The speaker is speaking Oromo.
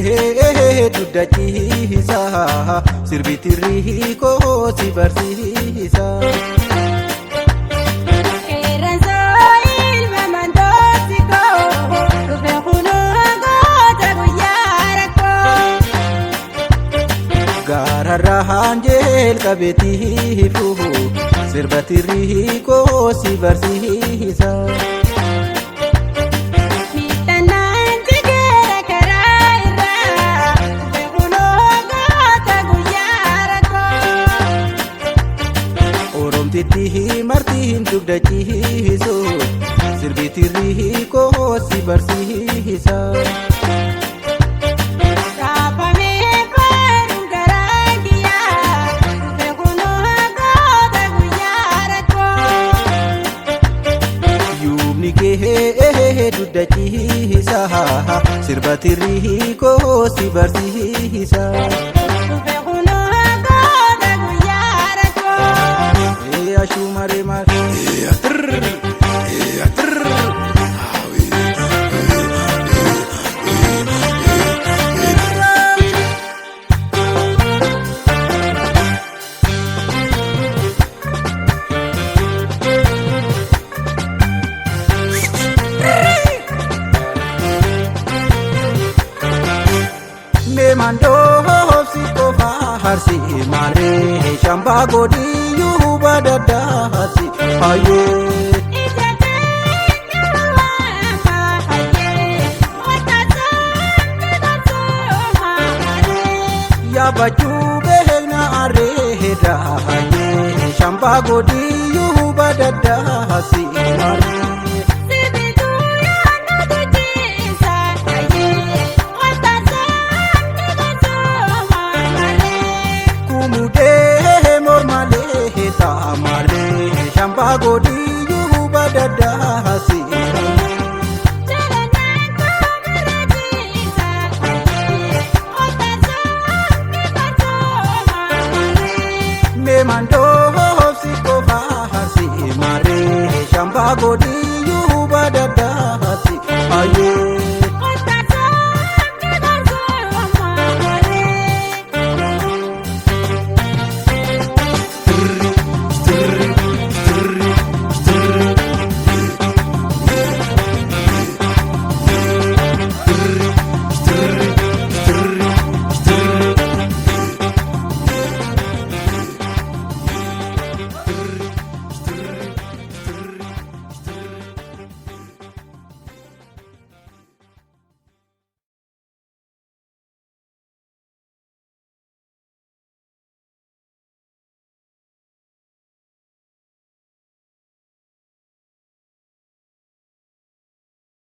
kee duddachiisa sirbitirri koo si barsiisa. Gaararraan jalqabeetiifu sirbatirri koo si barsiisa. Oromtitti martiin dugdachiisu sirbitirri koo si barsiisa. Kee duddachiisa sirbatirri koo si barsiisa. Ashumare mar mandoo si kofa harsi mare shamba godi yuba dadasi aye ya baju behna areda aye shamba godi yuba dadasi mare shamba godi yuba dadasi me mando si kofa harsi mare shamba godi yuba dadasi aye